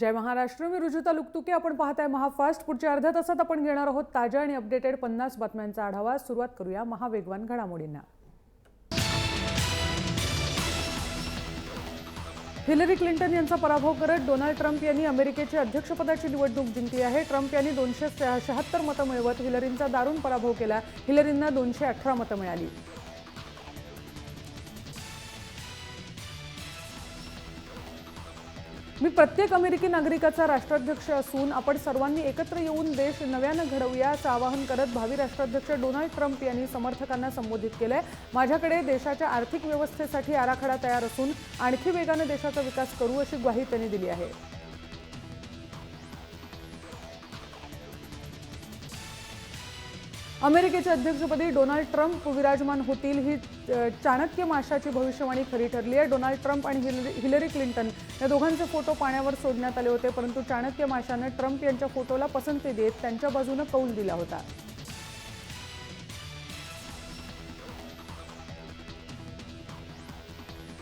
जय महाराष्ट्र. मी रुजुता लुकतुके. आपण पाहताय महाफास्ट. पुढच्या अर्ध्या तासात आपण घेणार आहोत ताज्या आणि अपडेटेड 50 बातम्यांचा आढावा. सुरुवात करूया महावेगवान घडामोडींना. हिलरी क्लिंटन यांचा पराभव करत डोनाल्ड ट्रम्प यांनी अमेरिकेची अध्यक्षपदाची निवडणूक जिंकली आहे. ट्रम्प यांनी 276 मतं मिळवत हिलरींचा दारुण पराभव केला. हिलरींना 218 मतं मिळाली. मी प्रत्येक अमेरिकी नागरिकाचा राष्ट्राध्यक्ष असून आपण सर्वांनी एकत्र येऊन देश नव्यानं घडवूया असं आवाहन करत भावी राष्ट्राध्यक्ष डोनाल्ड ट्रम्प यांनी समर्थकांना संबोधित केलंय. माझ्याकडे देशाच्या आर्थिक व्यवस्थेसाठी आराखडा तयार असून आणखी वेगाने देशाचा विकास करू अशी ग्वाही त्यांनी दिली आहे. अमेरिकेच्या अध्यक्षपदी डोनाल्ड ट्रम्प विराजमान होतील ही चाणक्य माशाची भविष्यवाणी खरी ठरली आहे. डोनाल्ड ट्रम्प आणि हिलरी क्लिंटन या दोघांचे फोटो पाण्यावर सोडण्यात आले होते, परंतु चाणक्य माशाने ट्रम्प यांच्या फोटोला पसंती देत त्यांच्या बाजूने कौल दिला होता.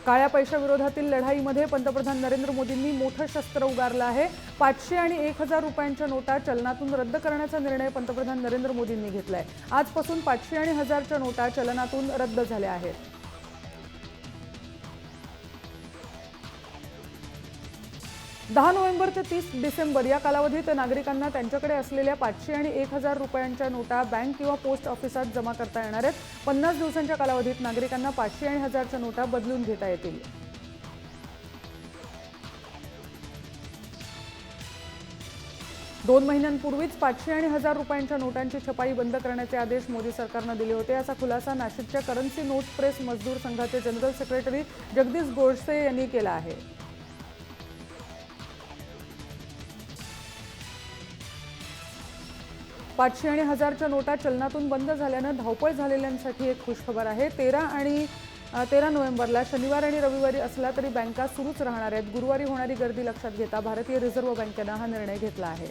काळ्या पैशाविरोधातील लढाईमध्ये पंतप्रधान नरेंद्र मोदींनी मोठं शस्त्र उगारलं आहे. 500 आणि 1000 रुपयांच्या नोटा चलनातून रद्द करण्याचा निर्णय पंतप्रधान नरेंद्र मोदींनी घेतलाय. आजपासून 500 आणि 1000च्या नोटा चलनातून रद्द झाल्या आहेत. नोव्हेंबर ते 30 डिसेंबर या कालावधीत नागरिकांना त्यांच्याकडे असलेल्या 500 आणि 1000 रुपयांच्या नोटा बँक किंवा पोस्ट ऑफिसात जमा करता येणार आहेत. 50 दिवसांच्या कालावधीत नागरिकांना 500 आणि 1000च्या नोटा बदलून घेता येतील. 2 महिन्यांपूर्वीच 500 आणि 1000 रुपयांच्या नोटांची छपाई बंद करण्याचे आदेश मोदी सरकारनं दिले होते. असा खुलासा नाशिकच्या करन्सी नोट प्रेस मजदूर संघाचे जनरल सेक्रेटरी जगदीश गोडसे यांनी केला आहे. 500 आणि 1000च्या नोटा चलनातून बंद झाल्यानं धावपळ झालेल्यांसाठी एक खुशखबर आहे. 13 नोव्हेंबरला शनिवार आणि रविवारी असला तरी बँका सुरूच राहणार आहेत. गुरुवारी होणारी गर्दी लक्षात घेता भारतीय रिझर्व्ह बँकेनं हा निर्णय घेतला आहे.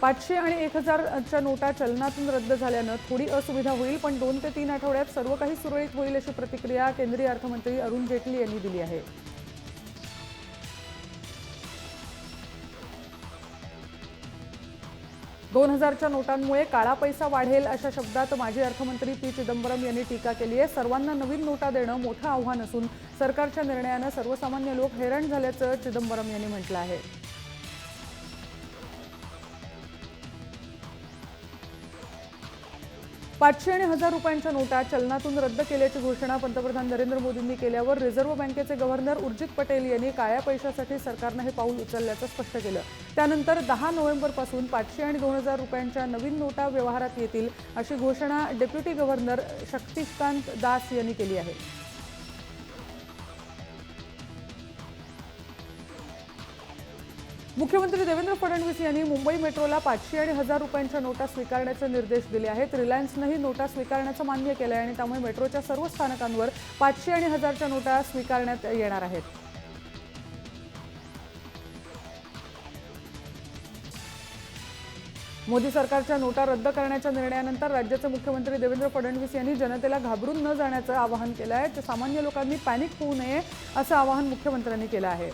पाचशे आणि 1000च्या नोटा चलनातून रद्द झाल्यानं थोडी असुविधा होईल, पण 2 ते 3 आठवड्यात सर्व काही सुरळीत होईल अशी प्रतिक्रिया केंद्रीय अर्थमंत्री अरुण जेटली यांनी दिली आहे. 2000च्या नोटांमुळे काळा पैसा वाढेल अशा शब्दात माजी अर्थमंत्री पी चिदंबरम यांनी टीका केली आहे. सर्वांना नवीन नोटा देणं मोठं आव्हान असून सरकारच्या निर्णयानं सर्वसामान्य लोक हैराण झाल्याचं चिदंबरम यांनी म्हटलं आहे. पाचशे आणि 1000 रुपयांच्या नोटा चलनातून रद्द केल्याची घोषणा पंतप्रधान नरेंद्र मोदींनी केल्यावर रिझर्व्ह बँकेचे गव्हर्नर उर्जित पटेल यांनी काळ्या पैशासाठी सरकारनं हे पाऊल उचलल्याचं स्पष्ट केलं. त्यानंतर 10 नोव्हेंबरपासून 500 आणि 2000 रुपयांच्या नवीन नोटा व्यवहारात येतील अशी घोषणा डेप्युटी गव्हर्नर शक्तिकांत दास यांनी केली आहे. मुख्यमंत्री देवेंद्र फडणवीस यांनी मुंबई मेट्रोला 500 आणि 1000 रुपयांच्या नोटा स्वीकारण्याचे निर्देश दिले आहेत. रिलायन्सनंही नोटा स्वीकारण्याचं मान्य केलं आहे आणि त्यामुळे मेट्रोच्या सर्व स्थानकांवर 500 आणि 1000च्या नोटा स्वीकारण्यात येणार आहेत. मोदी सरकारच्या नोटा रद्द करण्याच्या निर्णयानंतर राज्याचे मुख्यमंत्री देवेंद्र फडणवीस यांनी जनतेला घाबरून न जाण्याचं आवाहन केलं आहे. सामान्य लोकांनी पॅनिक होऊ नये असं आवाहन मुख्यमंत्र्यांनी केलं आहे.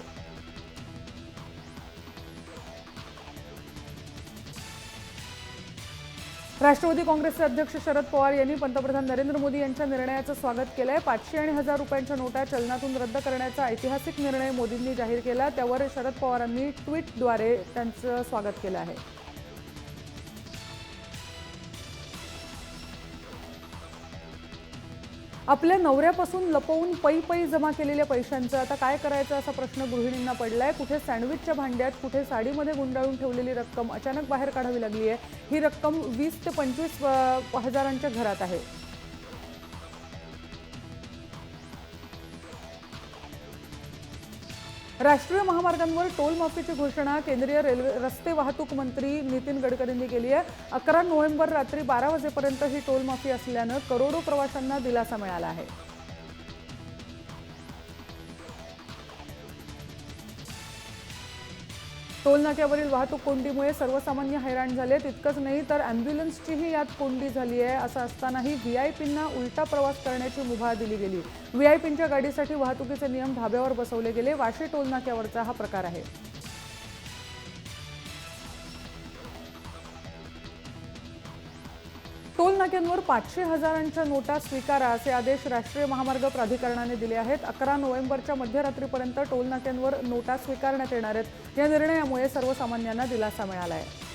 राष्ट्रवादी काँग्रेसचे अध्यक्ष शरद पवार यांनी पंतप्रधान नरेंद्र मोदी यांच्या निर्णयाचं स्वागत केलंय. 500 आणि 1000 रुपयांच्या नोटा चलनातून रद्द करण्याचा ऐतिहासिक निर्णय मोदींनी जाहीर केला. त्यावर शरद पवारांनी ट्विटद्वारे त्यांचं स्वागत केलं आहे. आपल्या नवऱ्यापासून लपवून पै जमा केलेल्या पैशांचं आता काय करायचं असा प्रश्न गृहिणींना पडलाय. कुठे सँडविचच्या भांड्यात, कुठे साडीमध्ये गुंडाळून ठेवलेली रक्कम अचानक बाहेर काढावी लागली आहे. ही रक्कम 20 ते 25 हजारांच्या घरात आहे. राष्ट्रीय महामार्गांवर टोल माफीची घोषणा केंद्रीय रस्ते वाहतूक मंत्री नितीन गडकरींनी केली आहे. 11 नोव्हेंबर रात्री 12 वाजेपर्यंत ही टोल माफी असल्यानं करोडो प्रवाशांना दिलासा मिळाला आहे. टोल नाक्यावरील वाहतूक कोंडीमुळे सर्वसामान्य हैराण झालेत. इतकंच नाही तर ॲम्ब्युलन्सचीही यात कोंडी झाली आहे. असं असतानाही व्हीआयपींना उलटा प्रवास करण्याची मुभा दिली गेली. व्हीआयपींच्या गाडीसाठी वाहतुकीचे नियम धाब्यावर बसवले गेले. वाशी टोल नाक्यावरचा हा प्रकार आहे. टोल नाक्यांवर 500,000च्या नोटा स्वीकारा असे आदेश राष्ट्रीय महामार्ग प्राधिकरणाने दिले आहेत. 11 नोव्हेंबरच्या मध्यरात्रीपर्यंत टोल नाक्यांवर नोटा स्वीकारण्यात येणार आहेत. या निर्णयामुळे सर्वसामान्यांना दिलासा मिळाला आहे.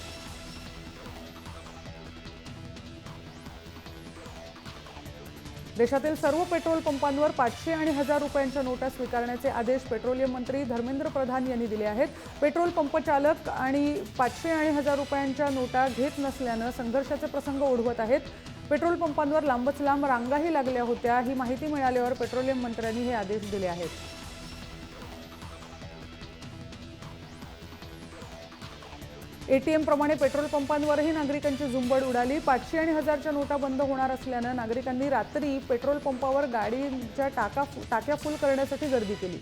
देशातील सर्व पेट्रोल पंपांवर 500 आणि 1000 रुपयांच्या नोटा स्वीकारण्याचे आदेश पेट्रोलियम मंत्री धर्मेंद्र प्रधान यांनी दिले आहेत. पेट्रोल पंप चालक आणि 500 आणि 1000 रुपयांच्या नोटा घेत नसल्यानं संघर्षाचे प्रसंग ओढवत आहेत. पेट्रोल पंपांवर लांबच लांब रांगाही लागल्या होत्या. ही माहिती मिळाल्यावर पेट्रोलियम मंत्र्यांनी हे आदेश दिले आहेत. एटीएम प्रमाणे पेट्रोल पंपांवरही नागरिकांची झुंबड उडाली. 500 आणि 1000च्या नोटा बंद होणार असल्यानं नागरिकांनी रात्री पेट्रोल पंपावर गाडीच्या टाक्या फुल करण्यासाठी गर्दी केली.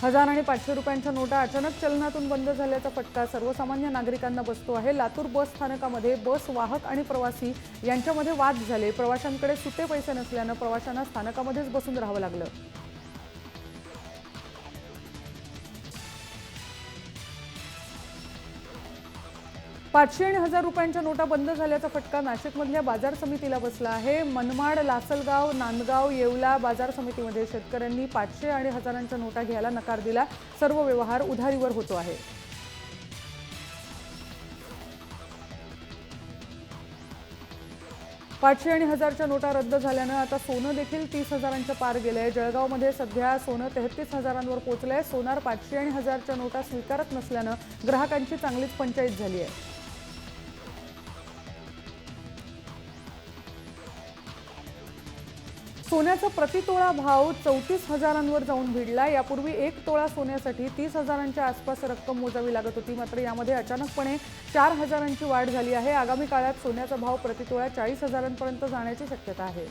हजार आणि 500 रुपयांच्या नोटा अचानक चलनातून बंद झाल्याचा फटका सर्वसामान्य नागरिकांना बसतो आहे. लातूर बस स्थानकामध्ये बस वाहक आणि प्रवासी यांच्यामध्ये वाद झाले. प्रवाशांकडे सुटे पैसे नसल्यानं प्रवाशांना स्थानकामध्येच बसून राहावं लागलं. 500 आणि 1000 रुपयांच्या नोटा बंद झाल्याचा फटका नाशिकमधल्या बाजार समितीला बसला आहे. मनमाड, लासलगाव, नांदगाव, येवला बाजार समितीमध्ये शेतकऱ्यांनी 500 आणि 1000च्या नोटा घ्यायला नकार दिला. सर्व व्यवहार उधारीवर होतो आहे. पाचशे आणि 1000च्या नोटा रद्द झाल्यानं आता सोनं देखील 30,000च्या पार गेलंय. जळगावमध्ये सध्या सोनं 33,000वर पोहोचलंय. सोनार 500 आणि 1000च्या नोटा स्वीकारत नसल्यानं ग्राहकांची चांगलीच पंचायत झाली आहे. सोन्याचा प्रतितोळा भाव 34,000वर जाऊन भिडला. यापूर्वी 1 तोळा सोन्यासाठी 30,000च्या आसपास रक्कम मोजावी लागत होती. मात्र यामध्ये अचानकपणे 4,000ची वाढ झाली आहे. आगामी काळात सोन्याचा भाव प्रतितोळा 40,000पर्यंत जाण्याची शक्यता आहे.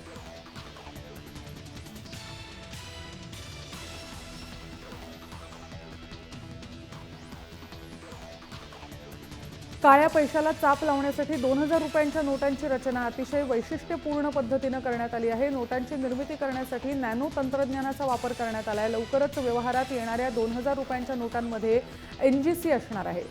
काळ्या पैशाला चाप लावण्यासाठी 2000 रुपयांच्या नोटांची रचना अतिशय वैशिष्ट्यपूर्ण पद्धतीने करण्यात आली आहे. नोटांची निर्मिती करण्यासाठी नॅनो तंत्रज्ञानाचा वापर करण्यात आला आहे. लवकरच व्यवहारात येणाऱ्या 2000 रुपयांच्या नोटांमध्ये NGC असणार आहे.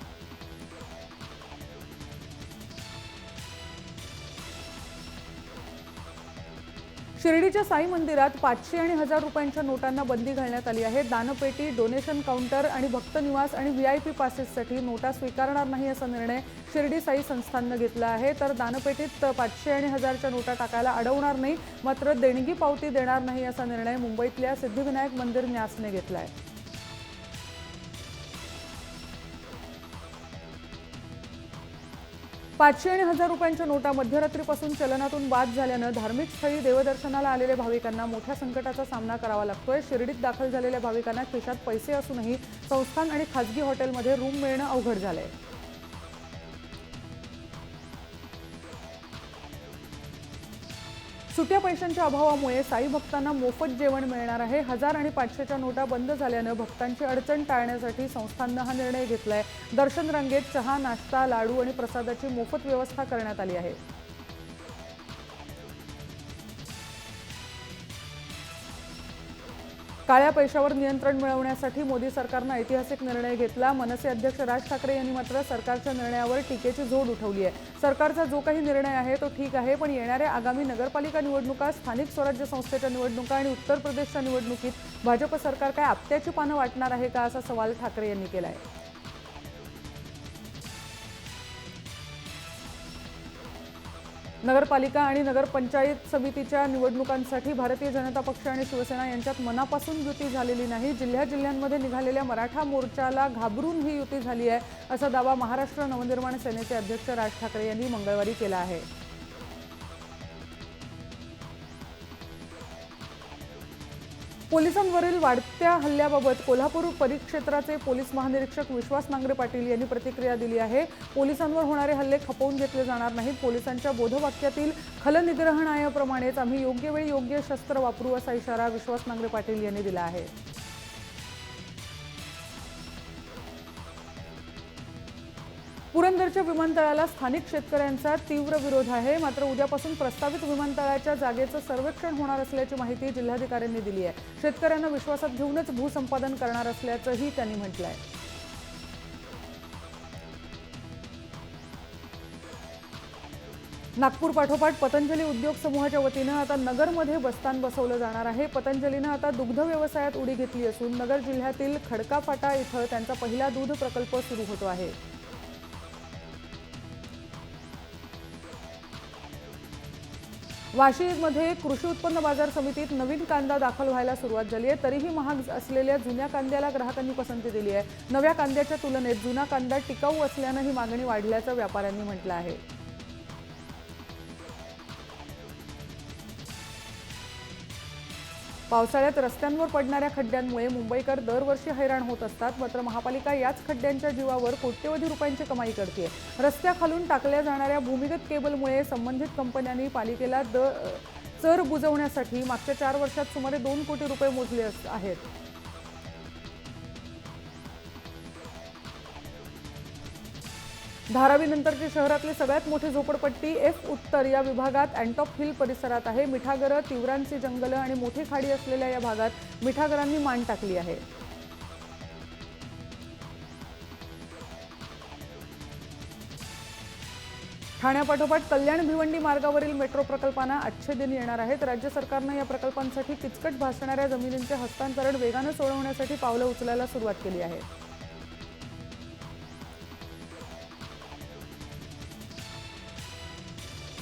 शिर्डीच्या साई मंदिरात 500 आणि 1000 रुपयांच्या नोटांना बंदी घालण्यात आली आहे. दानपेटी, डोनेशन काउंटर आणि भक्त निवास आणि VIP पासेससाठी नोटा स्वीकारणार नाही असा निर्णय शिर्डी साई संस्थाननं घेतला आहे. तर दानपेटीत 500 आणि 1000च्या नोटा टाकायला अडवणार नाही, मात्र देणगी पावती देणार नाही असा निर्णय मुंबईतल्या सिद्धिविनायक मंदिर न्यासने घेतला आहे. पाचशे आणि 1000 रुपयांच्या नोटा मध्यरात्रीपासून चलनातून बाद झाल्यानं धार्मिक स्थळी देवदर्शनाला आलेल्या भाविकांना मोठ्या संकटाचा सामना करावा लागतोय. शिर्डीत दाखल झालेल्या भाविकांना खिशात पैसे असूनही संस्थान आणि खासगी हॉटेलमध्ये रूम मिळणं अवघड झालंय. सुट्या पैशांच्या अभावामुळे साई भक्तांना मोफत जेवण मिळणार आहे. 1000 आणि 500च्या नोटा बंद झाल्यानं भक्तांची अडचण टाळण्यासाठी संस्थाननं हा निर्णय घेतलाय. दर्शन रांगेत चहा, नाश्ता, लाडू आणि प्रसादाची मोफत व्यवस्था करण्यात आली आहे. काळ्या पैशावर नियंत्रण मिळवण्यासाठी मोदी सरकारनं ऐतिहासिक निर्णय घेतला. मनसे अध्यक्ष राज ठाकरे यांनी मात्र सरकारच्या निर्णयावर टीकेची झोड उठवली आहे. सरकारचा जो काही निर्णय आहे तो ठीक आहे, पण येणाऱ्या आगामी नगरपालिका निवडणुका, स्थानिक स्वराज्य संस्थेच्या निवडणुका आणि उत्तर प्रदेशच्या निवडणुकीत भाजप सरकार काय आपट्याची पानं वाटणार आहे का, असा सवाल ठाकरे यांनी केला आहे. नगरपालिका आणि नगरपंचायत समितीच्या निवडणुकांसाठी भारतीय जनता पक्ष आणि शिवसेना यांच्यात मनापासून युती झालेली नाही. जिल्ह्यांमध्ये निघालेल्या मराठा मोर्चाला घाबरून ही युती झाली आहे, असा दावा महाराष्ट्र नवनिर्माण सेनेचे अध्यक्ष राज ठाकरे यांनी मंगळवारी केला आहे. पोलिसांवरील वाढत्या हल्ल्याबाबत कोल्हापूर परिक्षेत्राचे पोलीस महानिरीक्षक विश्वास नांगरे पाटील यांनी प्रतिक्रिया दिली आहे। पोलिसांवर होणारे हल्ले खपवून घेतले जाणार नाहीत। पोलिसांच्या बोधवाक्यातील खलनिग्रहणाप्रमाणेच आम्ही योग्य वेळी योग्य शस्त्र वापरू असा इशारा विश्वास नांगरे पाटील यांनी दिला आहे। पुरंदरच्या विमानतळाला स्थानिक शेतकऱ्यांचा तीव्र विरोध आहे। मात्र उद्यापासून प्रस्तावित विमानतळाच्या जागेचं सर्वेक्षण होणार असल्याची माहिती जिल्हाधिकाऱ्यांनी दिली आहे। शेतकऱ्यांना विश्वासात घेऊनच भूसंपादन करणार असल्याचंही त्यांनी म्हटलं आहे। नागपूर पाठोपाठ पतंजली उद्योग समूहाच्या वतीनं आता नगरमध्ये बस्तान बसवलं जाणार आहे। पतंजलीनं आता दुग्ध व्यवसायात उडी घेतली असून नगर जिल्ह्यातील खडकाफाटा इथं त्यांचा पहिला दूध प्रकल्प सुरू होतो आहे। वाशीमध्ये कृषी उत्पन्न बाजार समितीत नवीन कांदा दाखल व्हायला सुरुवात झाली आहे। तरीही महाग असलेल्या जुन्या कांद्याला ग्राहकांनी पसंती दिली आहे। नव्या कांद्याच्या तुलनेत जुना कांदा टिकाऊ असल्यानं ही मागणी वाढल्याचं व्यापाऱ्यांनी म्हटलं आहे। पावसाळ्यात रस्त्यांवर पडणाऱ्या खड्ड्यांमुळे मुंबईकर दरवर्षी हैराण होत असतात। मात्र महापालिका याच खड्ड्यांच्या जीवावर कोट्यवधी रुपयांची कमाई करते। रस्त्याखालून टाकल्या जाणाऱ्या भूमिगत केबलमुळे संबंधित कंपन्यांनी पालिकेला चर बुजवण्यासाठी मागच्या 4 वर्षात सुमारे 2 कोटी रुपये मोजले आहेत। धारावीनंतरची शहरातली सगळ्यात मोठी झोपडपट्टी एफ उत्तर या विभागात अँटॉप हिल परिसरात आहे। मिठागरं, तिवरांची जंगलं आणि मोठी खाडी असलेल्या या भागात मिठागरांनी मान टाकली आहे। ठाण्यापाठोपाठ कल्याण भिवंडी मार्गावरील मेट्रो प्रकल्पांना अच्छे दिन येणार आहेत। राज्य सरकारनं या प्रकल्पांसाठी किचकट भासणाऱ्या जमिनींचे हस्तांतरण वेगानं सोडवण्यासाठी पावलं उचलायला सुरुवात केली आहे।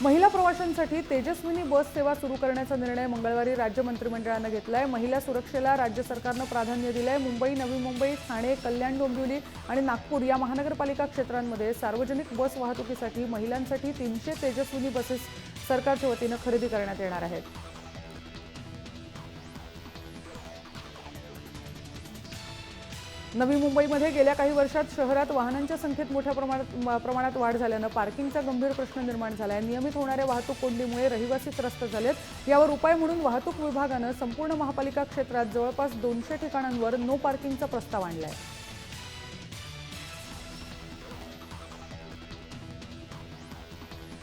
महिला प्रवाशांसाठी तेजस्विनी बस सेवा सुरू करण्याचा निर्णय मंगळवारी राज्य मंत्रिमंडळानं घेतलाय। महिला सुरक्षेला राज्य सरकारनं प्राधान्य दिलंय। मुंबई, नवी मुंबई, ठाणे, कल्याण डोंबिवली आणि नागपूर या महानगरपालिका क्षेत्रांमध्ये सार्वजनिक बस वाहतुकीसाठी महिलांसाठी 300 तेजस्विनी बसेस सरकारच्या वतीनं खरेदी करण्यात येणार आहेत। नवी मुंबईमध्ये गेल्या काही वर्षात शहरात वाहनांच्या संख्येत मोठ्या प्रमाणात वाढ झाल्यानं पार्किंगचा गंभीर प्रश्न निर्माण झाला आहे। नियमित होणाऱ्या वाहतूक कोंडीमुळे रहिवासी त्रस्त झालेत। यावर उपाय म्हणून वाहतूक विभागानं संपूर्ण महापालिका क्षेत्रात जवळपास 200 ठिकाणांवर नो पार्किंगचा प्रस्ताव आणलाय।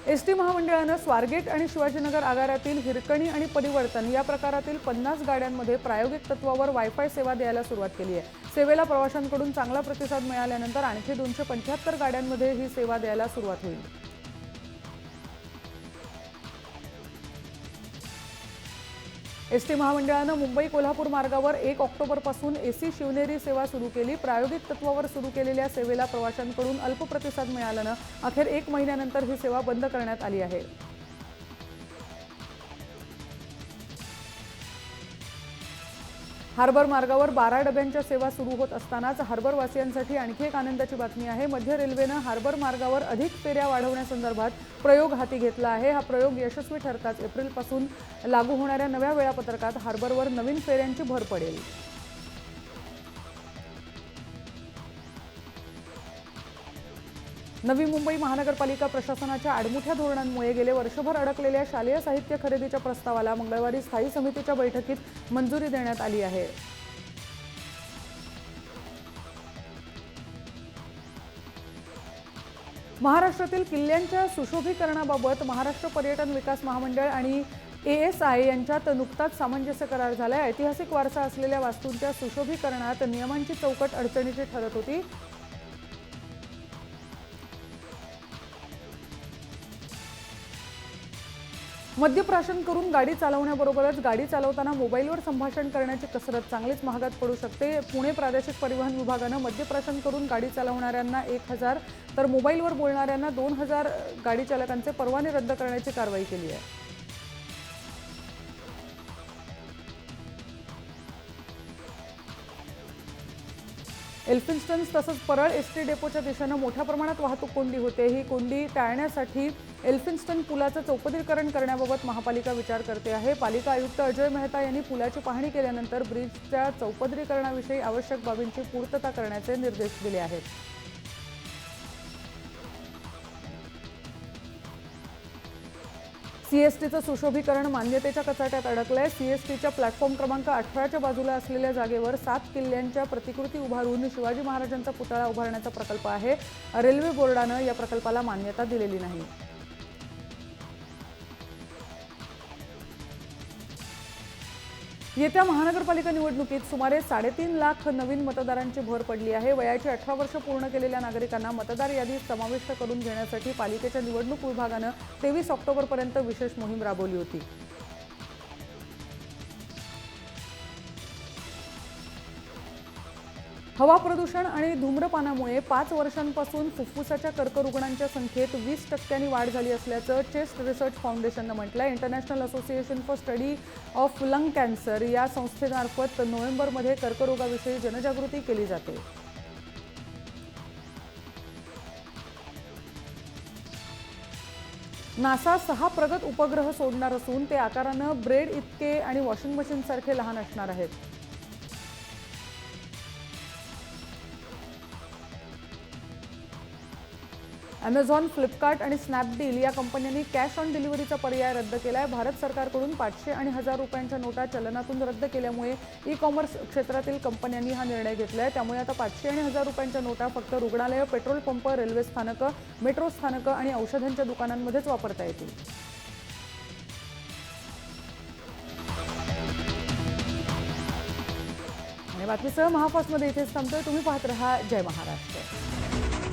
एसटी महामंडळानं स्वारगेट आणि शिवाजीनगर आगारातील हिरकणी आणि परिवर्तन या प्रकारातील 50 गाड्यांमध्ये प्रायोगिक तत्वावर वायफाय सेवा द्यायला सुरुवात केली आहे। सेवेला प्रवाशांकडून चांगला प्रतिसाद मिळाल्यानंतर आणखी 275 गाड्यांमध्ये ही सेवा द्यायला सुरुवात होईल। एसटी महामंडळानं मुंबई कोल्हापूर मार्गावर 1 ऑक्टोबरपासून एसी शिवनेरी सेवा सुरू केली। प्रायोगिक तत्वावर सुरू केलेल्या सेवेला प्रवाशांकडून अल्प प्रतिसाद मिळाल्यानं अखेर 1 महिन्यानंतर ही सेवा बंद करण्यात आली आहे। हार्बर मार्गावर 12 डब्यांच्या सेवा सुरू होत असतानाच हार्बरवासियांसाठी आणखी एक आनंदाची बातमी आहे। मध्य रेल्वेनं हार्बर मार्गावर अधिक फेऱ्या वाढवण्यासंदर्भात प्रयोग हाती घेतला आहे। हा प्रयोग यशस्वी ठरताच एप्रिलपासून लागू होणाऱ्या नव्या वेळापत्रकात हार्बरवर नवीन फेऱ्यांची भर पडेल। नवी मुंबई महानगरपालिका प्रशासनाच्या आडमुठ्या धोरणांमुळे गेले वर्षभर अडकलेल्या शालेय साहित्य खरेदीच्या प्रस्तावाला मंगळवारी स्थायी समितीच्या बैठकीत मंजुरी देण्यात आली आहे। महाराष्ट्रातील किल्ल्यांच्या सुशोभीकरणाबाबत महाराष्ट्र पर्यटन विकास महामंडळ आणि ASI यांच्यात नुकताच सामंजस्य करार झालाय। ऐतिहासिक वारसा असलेल्या वास्तूंच्या सुशोभीकरणात नियमांची चौकट अडचणीची ठरत होती। मद्यप्राशन करून गाडी चालवण्याबरोबरच गाडी चालवताना मोबाईलवर संभाषण करण्याची कसरत चांगलीच महागात पडू शकते। पुणे प्रादेशिक परिवहन विभागानं मद्यप्राशन करून गाडी चालवणाऱ्यांना 1000 तर मोबाईलवर बोलणाऱ्यांना 2000 गाडी चालकांचे परवाने रद्द करण्याची कारवाई केली आहे। एल्फिन्स्टन तसंच परळ एसटी डेपोच्या दिशेनं मोठ्या प्रमाणात वाहतूक कोंडी होते. ही कोंडी टाळण्यासाठी एल्फिन्स्टन पुलाचं चौपदरीकरण करण्याबाबत महापालिका विचार करते आहे. पालिका आयुक्त अजय मेहता यांनी पुलाची पाहणी केल्यानंतर ब्रिजच्या चौपदरीकरणाविषयी आवश्यक बाबींची पूर्तता करण्याचे निर्देश दिले आहेत. सीएसटीचं सुशोभीकरण मान्यतेच्या कचाट्यात अडकलंय. सीएसटीच्या प्लॅटफॉर्म क्रमांक 18च्या बाजूला असलेल्या जागेवर 7 किल्ल्यांच्या प्रतिकृती उभारून शिवाजी महाराजांचा पुतळा उभारण्याचा प्रकल्प आहे. रेल्वे बोर्डानं या प्रकल्पाला मान्यता दिलेली नाही. येत्या महानगरपालिका निवडणुकीत सुमारे 3.5 लाख नवीन मतदारांची भर पडली आहे. वयाची 18 वर्ष पूर्ण केलेल्या नागरिकांना मतदार यादीत समाविष्ट करून घेण्यासाठी पालिकेच्या निवडणूक विभागानं 23 ऑक्टोबरपर्यंत विशेष मोहीम राबवली होती. हवा प्रदूषण आणि धूम्रपानामुळे 5 वर्षांपासून फुफ्फुसाच्या कर्करुग्णांच्या संख्येत 20% वाढ झाली असल्याचं चेस्ट रिसर्च फाउंडेशननं म्हटलंय. International association for study of lung cancer या संस्थेमार्फत नोव्हेंबरमध्ये कर्करोगाविषयी जनजागृती केली जाते. नासा 6 प्रगत उपग्रह सोडणार असून ते आकारानं ब्रेड इतके आणि वॉशिंग मशीनसारखे लहान असणार आहेत. अमेझॉन, फ्लिपकार्ट आणि स्नॅपडील या कंपन्यांनी कॅश ऑन डिलिव्हरीचा पर्याय रद्द केलाय. भारत सरकारकडून 500 आणि 1000 रुपयांच्या नोटा चलनातून रद्द केल्यामुळे ई कॉमर्स क्षेत्रातील कंपन्यांनी हा निर्णय घेतलाय. त्यामुळे आता 500 आणि 1000 रुपयांच्या नोटा फक्त रुग्णालयं, पेट्रोल पंप, रेल्वे स्थानकं, मेट्रो स्थानकं आणि औषधांच्या दुकानांमध्येच वापरता येतील. आणि बातमीसह महाफास्टमध्ये इथेच थांबतोय. तुम्ही पाहत रहा जय महाराष्ट्र.